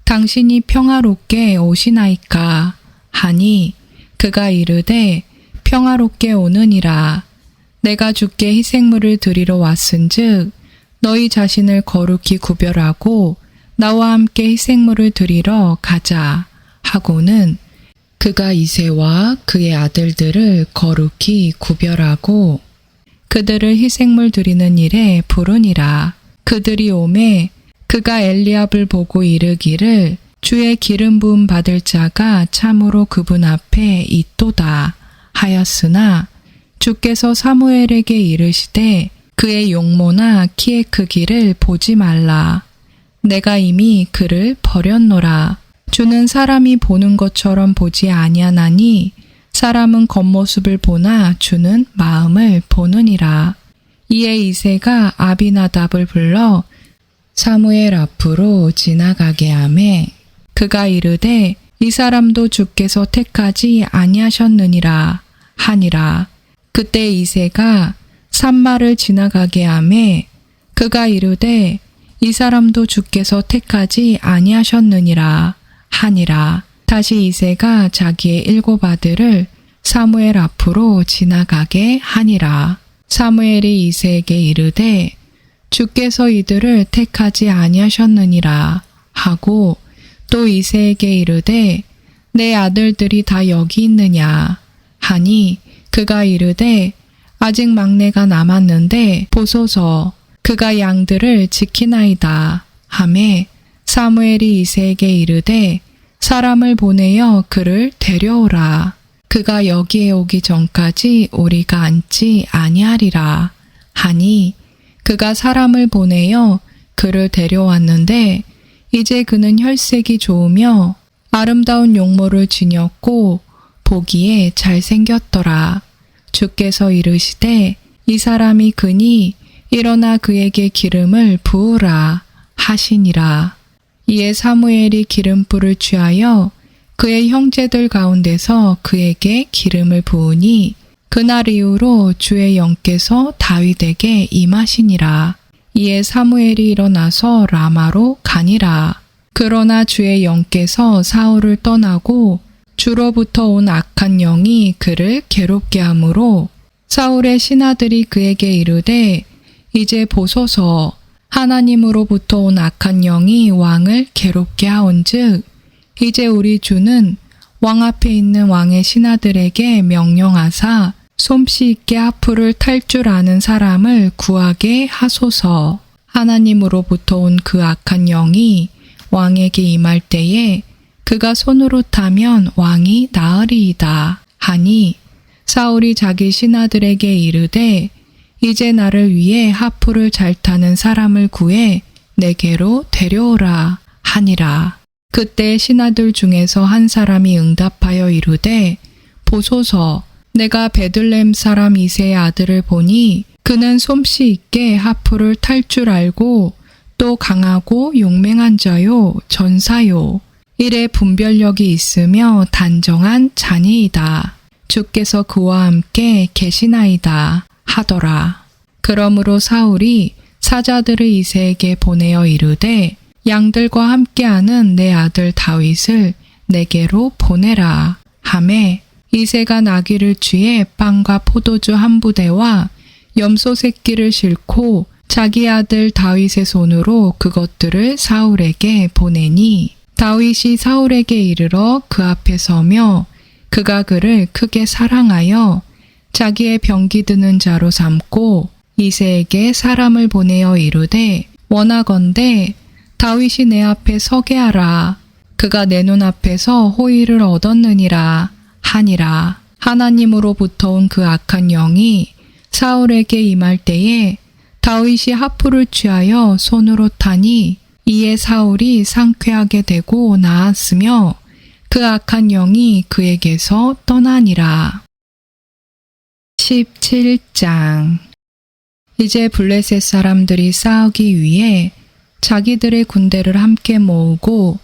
당신이 평화롭게 오시나이까 하니 그가 이르되 평화롭게 오느니라. 내가 주께 희생물을 드리러 왔은즉 너희 자신을 거룩히 구별하고 나와 함께 희생물을 드리러 가자 하고는 그가 이새와 그의 아들들을 거룩히 구별하고 그들을 희생물 드리는 일에 부르니라. 그들이 오매 그가 엘리압을 보고 이르기를 주의 기름 부음 받을 자가 참으로 그분 앞에 있도다 하였으나 주께서 사무엘에게 이르시되 그의 용모나 키의 크기를 보지 말라. 내가 이미 그를 버렸노라. 주는 사람이 보는 것처럼 보지 아니하나니 사람은 겉모습을 보나 주는 마음을 보느니라. 이에 이새가 아비나답을 불러 사무엘 앞으로 지나가게 하매 그가 이르되 이 사람도 주께서 택하지 아니하셨느니라 하니라. 그때 이새가 산마를 지나가게 하매 그가 이르되 이 사람도 주께서 택하지 아니하셨느니라 하니라. 다시 이새가 자기의 7 아들을 사무엘 앞으로 지나가게 하니라. 사무엘이 이새에게 이르되 주께서 이들을 택하지 아니하셨느니라 하고 또 이새에게 이르되 내 아들들이 다 여기 있느냐 하니 그가 이르되 아직 막내가 남았는데 보소서 그가 양들을 지키나이다 하매 사무엘이 이새에게 이르되 사람을 보내어 그를 데려오라. 그가 여기에 오기 전까지 우리가 앉지 아니하리라 하니 그가 사람을 보내어 그를 데려왔는데 이제 그는 혈색이 좋으며 아름다운 용모를 지녔고 보기에 잘생겼더라. 주께서 이르시되 이 사람이 그니 일어나 그에게 기름을 부으라 하시니라. 이에 사무엘이 기름불을 취하여 그의 형제들 가운데서 그에게 기름을 부으니 그날 이후로 주의 영께서 다윗에게 임하시니라. 이에 사무엘이 일어나서 라마로 가니라. 그러나 주의 영께서 사울을 떠나고 주로부터 온 악한 영이 그를 괴롭게 하므로 사울의 신하들이 그에게 이르되 이제 보소서 하나님으로부터 온 악한 영이 왕을 괴롭게 하온즉 이제 우리 주는 왕 앞에 있는 왕의 신하들에게 명령하사 솜씨 있게 하프를 탈 줄 아는 사람을 구하게 하소서. 하나님으로부터 온 그 악한 영이 왕에게 임할 때에 그가 손으로 타면 왕이 나으리이다 하니 사울이 자기 신하들에게 이르되 이제 나를 위해 하프를 잘 타는 사람을 구해 내게로 데려오라 하니라. 그때 신하들 중에서 한 사람이 응답하여 이르되 보소서 내가 베들레헴 사람 이새의 아들을 보니 그는 솜씨 있게 하프를 탈 줄 알고 또 강하고 용맹한 자요 전사요 이래 분별력이 있으며 단정한 자니이다. 주께서 그와 함께 계시나이다 하더라. 그러므로 사울이 사자들을 이새에게 보내어 이르되 양들과 함께하는 내 아들 다윗을 내게로 보내라 하매 이새가 나귀를 취해 빵과 포도주 한 부대와 염소 새끼를 싣고 자기 아들 다윗의 손으로 그것들을 사울에게 보내니 다윗이 사울에게 이르러 그 앞에 서며 그가 그를 크게 사랑하여 자기의 병기 드는 자로 삼고 이새에게 사람을 보내어 이르되 원하건대 다윗이 내 앞에 서게 하라. 그가 내 눈앞에서 호의를 얻었느니라 하니라. 하나님으로부터 온 그 악한 영이 사울에게 임할 때에 다윗이 하프를 취하여 손으로 타니 이에 사울이 상쾌하게 되고 나았으며 그 악한 영이 그에게서 떠나니라. 17장. 이제 블레셋 사람들이 싸우기 위해 자기들의 군대를 함께 모으고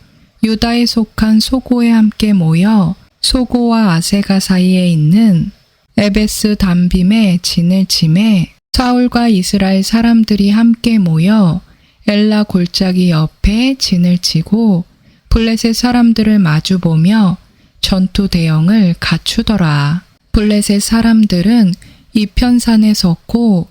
유다에 속한 소고에 함께 모여 소고와 아세가 사이에 있는 에베스 담빔에 진을 치매 사울과 이스라엘 사람들이 함께 모여 엘라 골짜기 옆에 진을 치고 블레셋 사람들을 마주보며 전투 대형을 갖추더라. 블레셋 사람들은 이편산에 섰고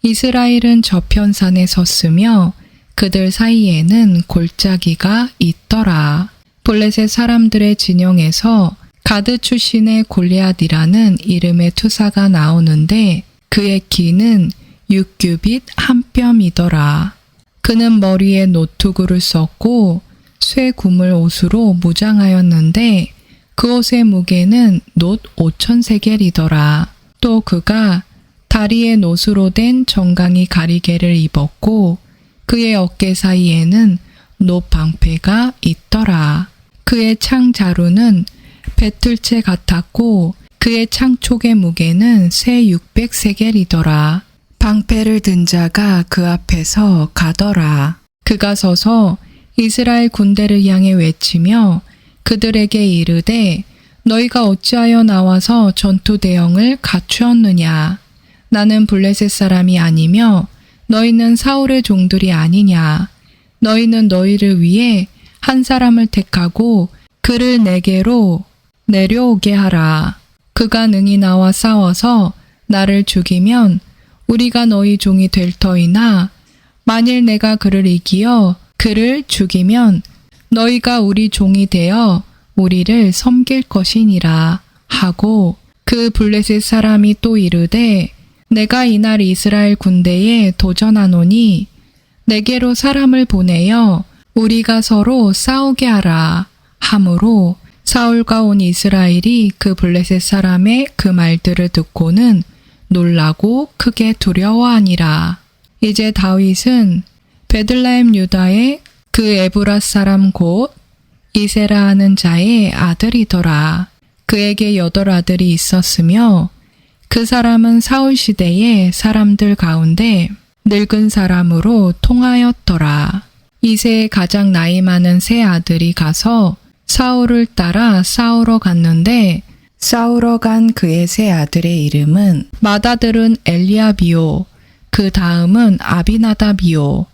이스라엘은 저편산에 섰으며 그들 사이에는 골짜기가 있더라. 블레셋 사람들의 진영에서 가드 출신의 골리앗이라는 이름의 투사가 나오는데 그의 키는 6규빗 한 뼘이더라. 그는 머리에 노투구를 썼고 쇠구물 옷으로 무장하였는데 그 옷의 무게는 놋 5,000세겔이더라. 또 그가 다리에 노수로 된 정강이 가리개를 입었고 그의 어깨 사이에는 놋 방패가 있더라. 그의 창 자루는 배틀채 같았고 그의 창촉의 무게는 새 600세겔이더라. 방패를 든 자가 그 앞에서 가더라. 그가 서서 이스라엘 군대를 향해 외치며 그들에게 이르되 너희가 어찌하여 나와서 전투 대형을 갖추었느냐. 나는 블레셋 사람이 아니며 너희는 사울의 종들이 아니냐. 너희는 너희를 위해 한 사람을 택하고 그를 내게로 내려오게 하라. 그가 능히 나와 싸워서 나를 죽이면 우리가 너희 종이 될 터이나 만일 내가 그를 이기어 그를 죽이면 너희가 우리 종이 되어 우리를 섬길 것이니라 하고 그 블레셋 사람이 또 이르되 내가 이날 이스라엘 군대에 도전하노니 내게로 사람을 보내어 우리가 서로 싸우게 하라 하므로 사울과 온 이스라엘이 그 블레셋 사람의 그 말들을 듣고는 놀라고 크게 두려워하니라. 이제 다윗은 베들레헴 유다의 그 에브라 사람 곧 이세라 하는 자의 아들이더라. 그에게 8 아들이 있었으며 그 사람은 사울 시대의 사람들 가운데 늙은 사람으로 통하였더라. 이새의 가장 나이 많은 세 아들이 가서 사울을 따라 싸우러 갔는데 싸우러 간 그의 세 아들의 이름은 맏아들은 엘리압이요 그 다음은 아비나답이요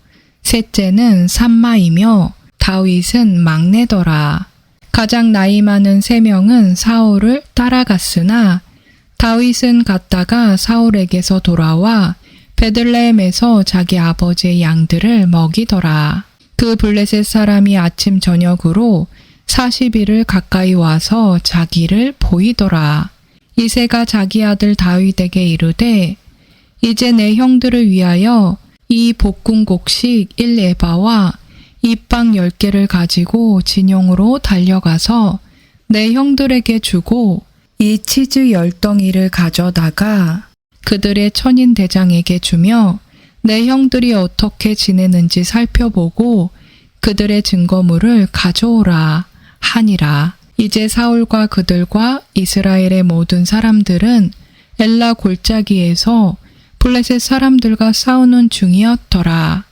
셋째는 삼마이며 다윗은 막내더라. 가장 나이 많은 3명은 사울을 따라갔으나 다윗은 갔다가 사울에게서 돌아와 베들레헴에서 자기 아버지의 양들을 먹이더라. 그 블레셋 사람이 아침 저녁으로 40일을 가까이 와서 자기를 보이더라. 이새가 자기 아들 다윗에게 이르되 이제 내 형들을 위하여 이 볶음곡식 1에바와 이빵 10개를 가지고 진영으로 달려가서 내 형들에게 주고 이 치즈 10덩이를 가져다가 그들의 천인 대장에게 주며 내 형들이 어떻게 지내는지 살펴보고 그들의 증거물을 가져오라 하니라. 이제 사울과 그들과 이스라엘의 모든 사람들은 엘라 골짜기에서 블레셋 사람들과 싸우는 중이었더라.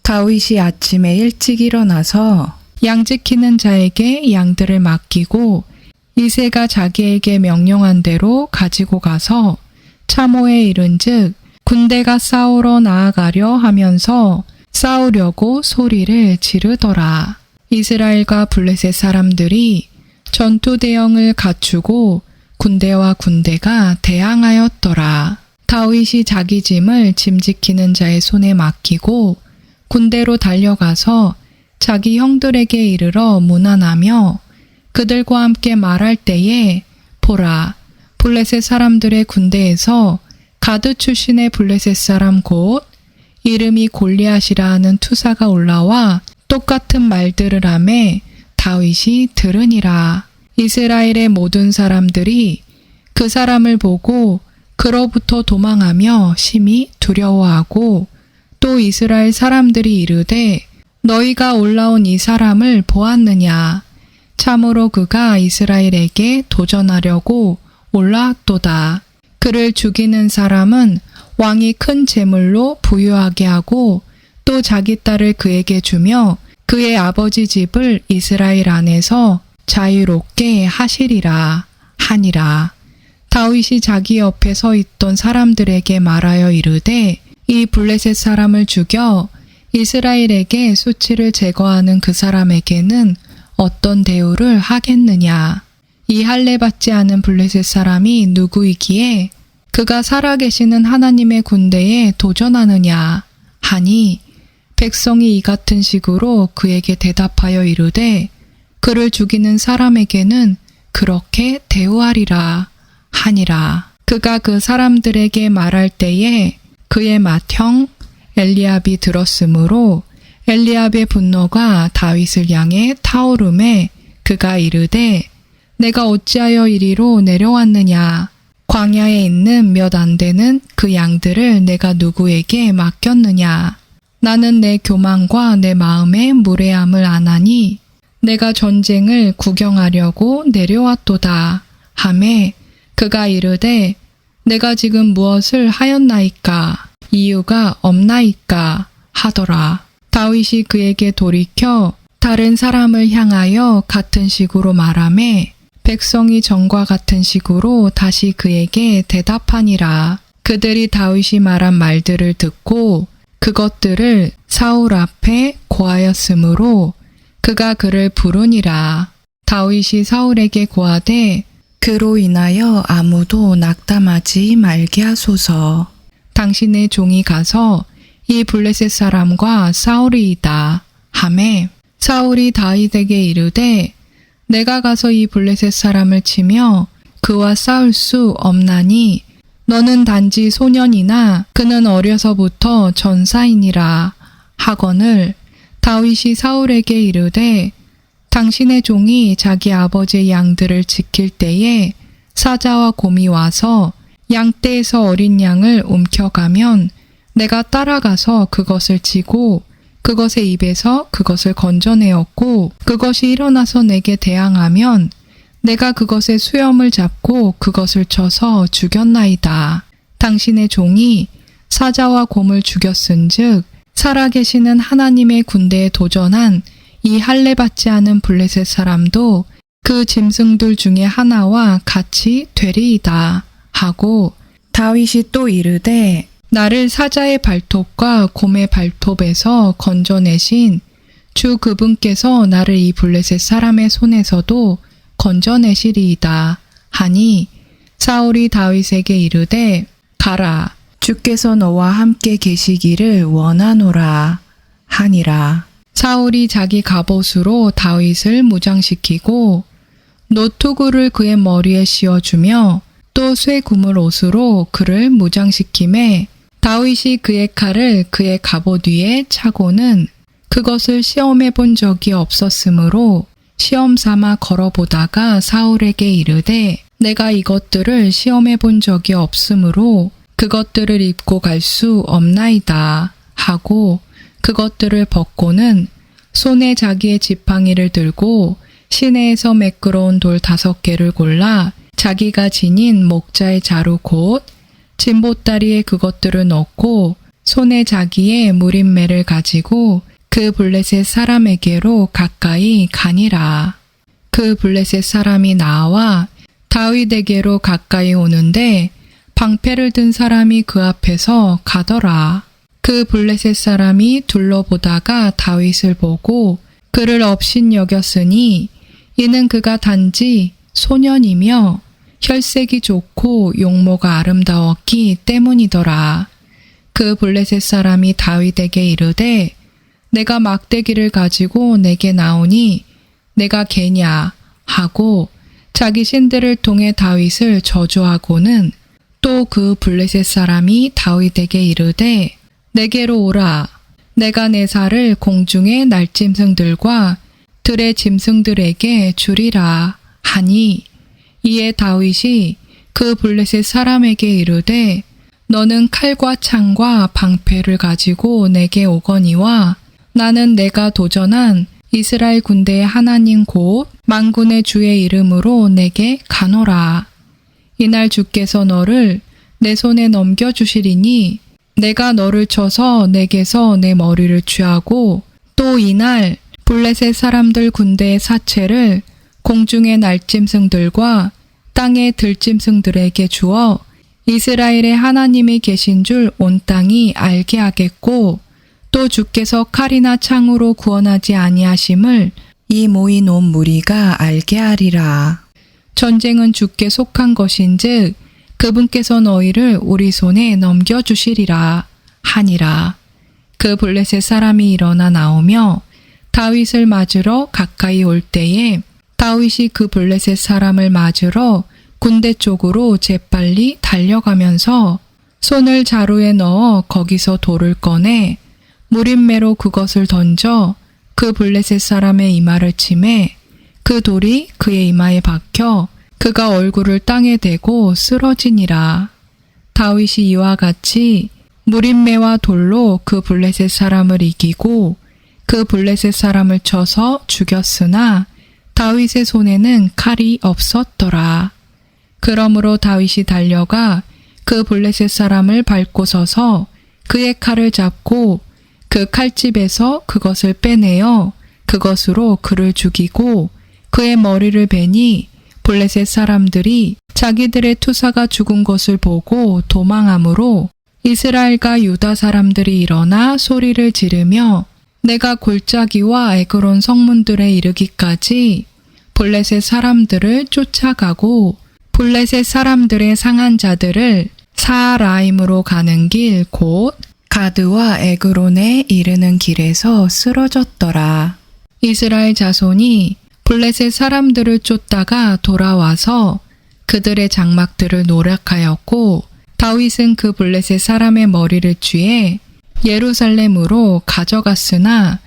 다윗이 아침에 일찍 일어나서 양 지키는 자에게 양들을 맡기고 이새가 자기에게 명령한 대로 가지고 가서 차모에 이른즉 군대가 싸우러 나아가려 하면서 싸우려고 소리를 지르더라. 이스라엘과 블레셋 사람들이 전투 대형을 갖추고 군대와 군대가 대항하였더라. 다윗이 자기 짐을 짐 지키는 자의 손에 맡기고 군대로 달려가서 자기 형들에게 이르러 문안하며 그들과 함께 말할 때에 보라, 블레셋 사람들의 군대에서 가드 출신의 블레셋 사람 곧 이름이 골리앗이라 하는 투사가 올라와 똑같은 말들을 하매 다윗이 들으니라. 이스라엘의 모든 사람들이 그 사람을 보고 그로부터 도망하며 심히 두려워하고 또 이스라엘 사람들이 이르되 너희가 올라온 이 사람을 보았느냐. 참으로 그가 이스라엘에게 도전하려고 올라왔도다. 그를 죽이는 사람은 왕이 큰 재물로 부유하게 하고 또 자기 딸을 그에게 주며 그의 아버지 집을 이스라엘 안에서 자유롭게 하시리라 하니라. 다윗이 자기 옆에 서 있던 사람들에게 말하여 이르되 이 블레셋 사람을 죽여 이스라엘에게 수치를 제거하는 그 사람에게는 어떤 대우를 하겠느냐. 이 할례 받지 않은 블레셋 사람이 누구이기에 그가 살아계시는 하나님의 군대에 도전하느냐 하니 백성이 이 같은 식으로 그에게 대답하여 이르되 그를 죽이는 사람에게는 그렇게 대우하리라 하니라. 그가 그 사람들에게 말할 때에 그의 맏형 엘리압이 들었으므로 엘리압의 분노가 다윗을 향해 타오르매 그가 이르되 내가 어찌하여 이리로 내려왔느냐. 광야에 있는 몇 안 되는 그 양들을 내가 누구에게 맡겼느냐. 나는 내 교만과 내 마음의 무례함을 안하니 내가 전쟁을 구경하려고 내려왔도다 하매 그가 이르되 내가 지금 무엇을 하였나이까 이유가 없나이까 하더라. 다윗이 그에게 돌이켜 다른 사람을 향하여 같은 식으로 말하매 백성이 전과 같은 식으로 다시 그에게 대답하니라. 그들이 다윗이 말한 말들을 듣고 그것들을 사울 앞에 고하였으므로 그가 그를 부르니라. 다윗이 사울에게 고하되 그로 인하여 아무도 낙담하지 말게 하소서. 당신의 종이 가서 이 블레셋 사람과 싸우리이다 하매 사울이 다윗에게 이르되 내가 가서 이 블레셋 사람을 치며 그와 싸울 수 없나니 너는 단지 소년이나 그는 어려서부터 전사이니라 하거늘 다윗이 사울에게 이르되 당신의 종이 자기 아버지의 양들을 지킬 때에 사자와 곰이 와서 양떼에서 어린 양을 움켜가면 내가 따라가서 그것을 치고 그것의 입에서 그것을 건져내었고 그것이 일어나서 내게 대항하면 내가 그것의 수염을 잡고 그것을 쳐서 죽였나이다. 당신의 종이 사자와 곰을 죽였은즉 살아계시는 하나님의 군대에 도전한 이 할례받지 않은 블레셋 사람도 그 짐승들 중에 하나와 같이 되리이다 하고 다윗이 또 이르되 나를 사자의 발톱과 곰의 발톱에서 건져내신 주 그분께서 나를 이 블레셋 사람의 손에서도 건져내시리이다 하니 사울이 다윗에게 이르되 가라 주께서 너와 함께 계시기를 원하노라 하니라. 사울이 자기 갑옷으로 다윗을 무장시키고 노투구를 그의 머리에 씌워주며 또 쇠 구물 옷으로 그를 무장시키매 다윗이 그의 칼을 그의 갑옷 위에 차고는 그것을 시험해 본 적이 없었으므로 시험 삼아 걸어보다가 사울에게 이르되 내가 이것들을 시험해 본 적이 없으므로 그것들을 입고 갈 수 없나이다 하고 그것들을 벗고는 손에 자기의 지팡이를 들고 시내에서 매끄러운 돌 5개를 골라 자기가 지닌 목자의 자루 곧 진보다리에 그것들을 넣고 손에 자기의 무림매를 가지고 그 블레셋 사람에게로 가까이 가니라. 그 블레셋 사람이 나와 다윗에게로 가까이 오는데 방패를 든 사람이 그 앞에서 가더라. 그 블레셋 사람이 둘러보다가 다윗을 보고 그를 업신여겼으니 이는 그가 단지 소년이며 혈색이 좋고 용모가 아름다웠기 때문이더라. 그 블레셋 사람이 다윗에게 이르되 내가 막대기를 가지고 내게 나오니 내가 개냐 하고 자기 신들을 통해 다윗을 저주하고는 또 그 블레셋 사람이 다윗에게 이르되 내게로 오라. 내가 내 살을 공중의 날짐승들과 들의 짐승들에게 주리라 하니 이에 다윗이 그 블레셋 사람에게 이르되 너는 칼과 창과 방패를 가지고 내게 오거니와 나는 내가 도전한 이스라엘 군대의 하나님 곧 만군의 주의 이름으로 내게 가노라. 이날 주께서 너를 내 손에 넘겨주시리니 내가 너를 쳐서 내게서 내 머리를 취하고 또 이날 블레셋 사람들 군대의 사체를 공중의 날짐승들과 땅의 들짐승들에게 주어 이스라엘의 하나님이 계신 줄 온 땅이 알게 하겠고 또 주께서 칼이나 창으로 구원하지 아니하심을 이 모인 온 무리가 알게 하리라. 전쟁은 주께 속한 것인즉 그분께서 너희를 우리 손에 넘겨주시리라 하니라. 그 블레셋 사람이 일어나 나오며 다윗을 맞으러 가까이 올 때에 다윗이 그 블레셋 사람을 맞으러 군대 쪽으로 재빨리 달려가면서 손을 자루에 넣어 거기서 돌을 꺼내 무림매로 그것을 던져 그 블레셋 사람의 이마를 치매 그 돌이 그의 이마에 박혀 그가 얼굴을 땅에 대고 쓰러지니라. 다윗이 이와 같이 무림매와 돌로 그 블레셋 사람을 이기고 그 블레셋 사람을 쳐서 죽였으나 다윗의 손에는 칼이 없었더라. 그러므로 다윗이 달려가 그 블레셋 사람을 밟고 서서 그의 칼을 잡고 그 칼집에서 그것을 빼내어 그것으로 그를 죽이고 그의 머리를 베니 블레셋 사람들이 자기들의 투사가 죽은 것을 보고 도망하므로 이스라엘과 유다 사람들이 일어나 소리를 지르며 내가 골짜기와 에그론 성문들에 이르기까지 블레셋 사람들을 쫓아가고 블레셋 사람들의 상한 자들을 사라임으로 가는 길 곧 가드와 에그론에 이르는 길에서 쓰러졌더라. 이스라엘 자손이 블레셋 사람들을 쫓다가 돌아와서 그들의 장막들을 노략하였고 다윗은 그 블레셋 사람의 머리를 쥐에 예루살렘으로 가져갔으나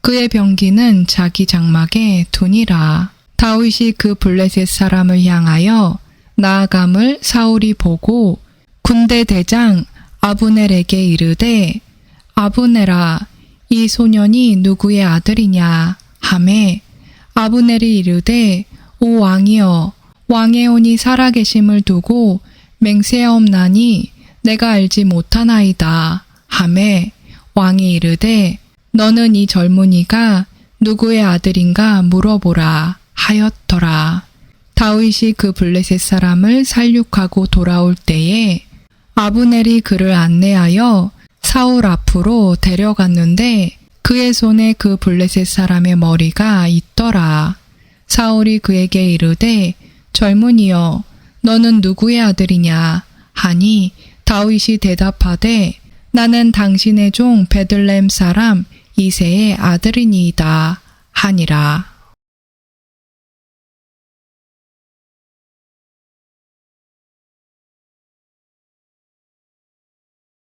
그의 병기는 자기 장막에 두니라. 다윗이 그 블레셋 사람을 향하여 나아감을 사울이 보고 군대 대장 아브넬에게 이르되 아브넬아 이 소년이 누구의 아들이냐 하매 아브넬이 이르되 오 왕이여 왕의 혼이 살아계심을 두고 맹세하옵나니 내가 알지 못하나이다 하매 왕이 이르되 너는 이 젊은이가 누구의 아들인가 물어보라 하였더라. 다윗이 그 블레셋 사람을 살육하고 돌아올 때에 아브넬이 그를 안내하여 사울 앞으로 데려갔는데 그의 손에 그 블레셋 사람의 머리가 있더라. 사울이 그에게 이르되 젊은이여 너는 누구의 아들이냐 하니 다윗이 대답하되 나는 당신의 종 베들레헴 사람 이새의 아들이니이다 하니라.